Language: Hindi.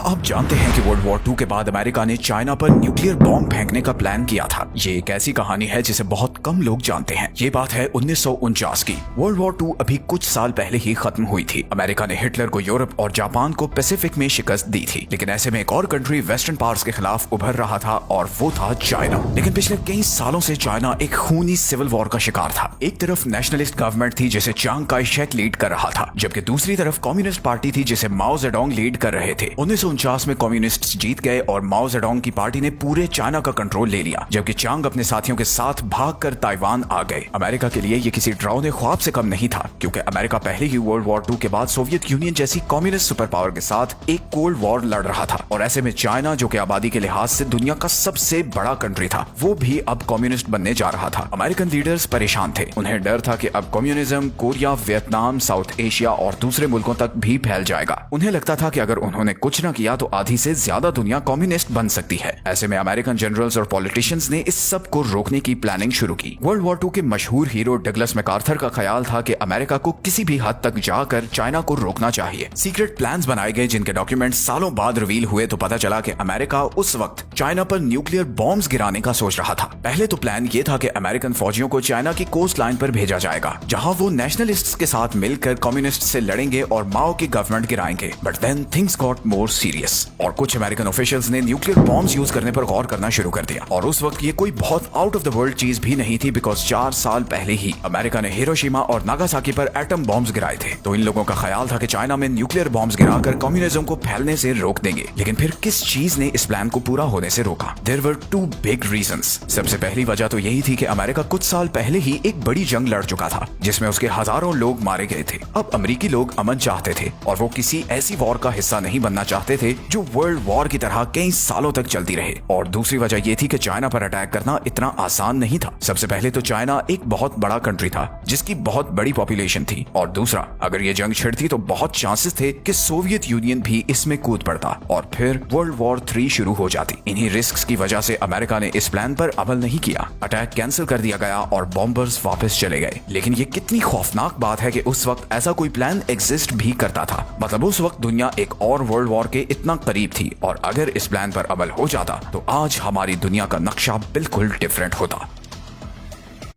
आप जानते हैं कि वर्ल्ड वॉर 2 के बाद अमेरिका ने चाइना पर न्यूक्लियर बॉम्ब फेंकने का प्लान किया था। ये एक ऐसी कहानी है जिसे बहुत कम लोग जानते हैं। ये बात है 1949 की। वर्ल्ड वॉर 2 अभी कुछ साल पहले ही खत्म हुई थी। अमेरिका ने हिटलर को यूरोप और जापान को पैसिफिक में शिकस्त दी थी, लेकिन ऐसे में एक और कंट्री वेस्टर्न पावर्स के खिलाफ उभर रहा था और वो था चाइना। लेकिन पिछले कई सालों से चाइना एक खूनी सिविल वॉर का शिकार था। एक तरफ नेशनलिस्ट गवर्नमेंट थी जिसे चांग काई शेक लीड कर रहा था, जबकि दूसरी तरफ कम्युनिस्ट पार्टी थी जिसे माओ जेडोंग लीड कर रहे थे। 1949 में कम्युनिस्ट्स जीत गए और माओ जेडोंग की पार्टी ने पूरे चाइना का कंट्रोल ले लिया, जबकि चांग अपने साथियों के साथ भागकर ताइवान आ गए। अमेरिका के लिए ये किसी डरावने ख्वाब से कम नहीं था, क्योंकि अमेरिका पहले ही वर्ल्ड वॉर 2 के बाद सोवियत यूनियन जैसी कम्युनिस्ट सुपर पावर के साथ एक कोल्ड वॉर लड़ रहा था। और ऐसे में चाइना, जो कि आबादी के लिहाज से दुनिया का सबसे बड़ा कंट्री था, वो भी अब कम्युनिस्ट बनने जा रहा था। अमेरिकन लीडर्स परेशान थे। उन्हें डर था कि अब communism Korea, Vietnam, south Asia और दूसरे मुल्कों तक भी फैल जाएगा। उन्हें लगता था कि अगर उन्होंने कुछ न किया तो आधी से ज्यादा दुनिया कम्युनिस्ट बन सकती है। ऐसे में अमेरिकन जनरल्स और पॉलिटिशियंस ने इस सब को रोकने की प्लानिंग शुरू की। वर्ल्ड वॉर 2 के मशहूर हीरो डगलस मैकार्थर का ख्याल था कि अमेरिका को किसी भी हद तक जाकर चाइना को रोकना चाहिए। सीक्रेट प्लान्स बनाए गए, जिनके डॉक्यूमेंट्स सालों बाद रिवील हुए तो पता चला कि अमेरिका उस वक्त चाइना पर न्यूक्लियर बॉम्ब्स गिराने का सोच रहा था। पहले तो प्लान ये था कि अमेरिकन फौजियों को चाइना की कोस्ट लाइन पर भेजा जाएगा, जहां वो नेशनलिस्ट्स के साथ मिलकर कम्युनिस्ट से लड़ेंगे और माओ की गवर्नमेंट गिराएंगे। But then things got more serious और कुछ अमेरिकन ऑफिशियल्स ने न्यूक्लियर बॉम्ब्स यूज करने पर गौर करना शुरू कर दिया। और उस वक्त ये कोई बहुत आउट ऑफ द वर्ल्ड चीज भी नहीं थी, बिकॉज 4 साल पहले ही अमेरिका ने हिरोशिमा और नागासाकी पर एटम बॉम्ब्स गिराए थे। तो इन लोगों का ख्याल था कि चाइना में न्यूक्लियर बॉम्ब्स गिराकर कम्युनिज्म को फैलने से रोक देंगे। लेकिन फिर किस चीज ने इस प्लान को पूरा होने से रोका? There were 2 big reasons. सबसे पहली वजह तो यही थी कि अमेरिका कुछ साल पहले ही एक बड़ी जंग लड़ चुका था, जिसमें उसके हजारों लोग मारे गए थे। अब अमेरिकी लोग अमन चाहते थे और वो किसी ऐसी वॉर का हिस्सा नहीं बनना चाहते थे जो वर्ल्ड वॉर की तरह कई सालों तक चलती रहे। और दूसरी वजह यह थी कि चाइना पर अटैक करना इतना आसान नहीं था। सबसे पहले तो चाइना एक बहुत बड़ा कंट्री था जिसकी बहुत बड़ी पॉपुलेशन थी, और दूसरा, अगर ये जंग छिड़ती तो बहुत चांसेस थे कि सोवियत यूनियन भी इसमें कूद पड़ता और फिर वर्ल्ड वॉर 3 शुरू हो जाती। इन्हीं रिस्क्स की वजह से अमेरिका ने इस प्लान पर अमल नहीं किया। अटैक कैंसिल कर दिया गया और बॉम्बर्स वापस चले गए। लेकिन ये कितनी खौफनाक बात है कि उस वक्त ऐसा कोई प्लान एग्जिस्ट भी करता था। मतलब उस वक्त दुनिया एक और वर्ल्ड वॉर के इतना करीब थी, और अगर इस प्लान पर अमल हो जाता तो आज हमारी दुनिया का नक्शा बिल्कुल डिफरेंट होता।